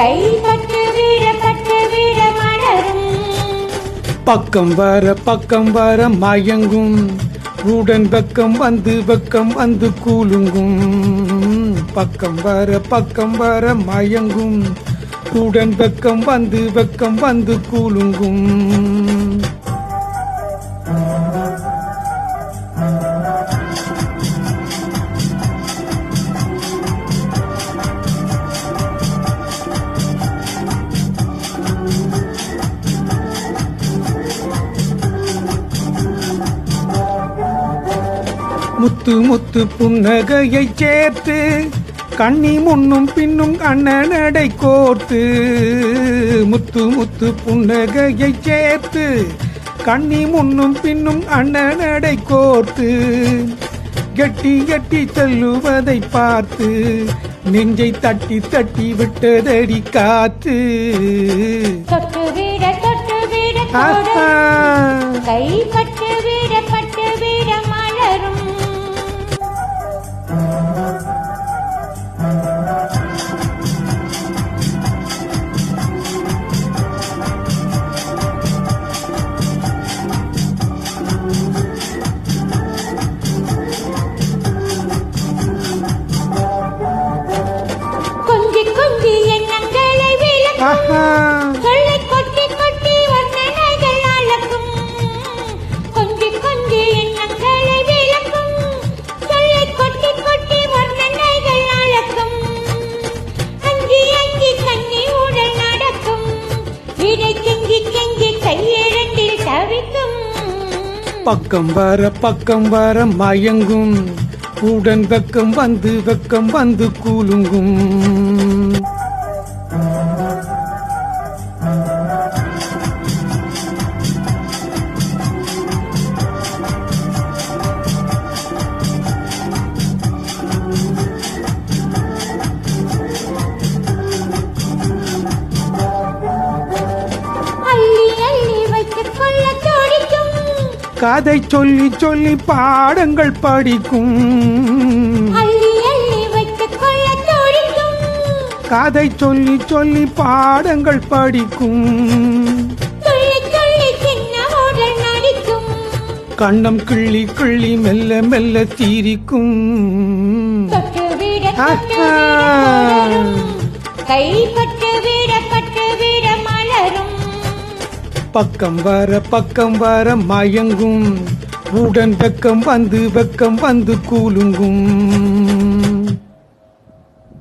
கை பட்டு விட மலரும். பக்கம் வர மயங்கும் உடன் வெக்கம் வந்து கூலுங்கும். பக்கம் வர மயங்கும் உடன் வெக்கம் வந்து கூலுங்கும். முத்து புன்னகையை சேர்த்து கண்ணி முன்னும் பின்னும் அண்ணனடை கோர்த்து. முத்து புன்னகையை சேர்த்து கண்ணி முன்னும் பின்னும் அண்ணனடை கோர்த்து. கெட்டி செல்லுவதை பார்த்து நெஞ்சை தட்டி விட்டதடி காத்து. தொட்டு விட கை பட்டு விட மலரும். கொஞ்சி எண்ணங்களை விளக்கும். சொல்லை கொட்டி வர்ணனைகள் அளக்கும். கொஞ்சி எண்ணங்களை விளக்கும். சொல்லை கொட்டி வர்ணனைகள் அளக்கும். அங்கி கண்ணி உடல் நடக்கும். இடை கெஞ்சி கையிரண்டில் தவிக்கும். பக்கம் வர மயங்கும் உடன் வெக்கம் வந்து கூலுங்கும். கதை சொல்லி பாடங்கள் படிக்கும். கதை சொல்லி பாடங்கள் படிக்கும். கண்ணம் கிள்ளி மெல்ல தீரிக்கும். கை பட்டு விட மலரும். பக்கம் வர மயங்கும் உடன் வெக்கம் வந்து கூலுங்கும்.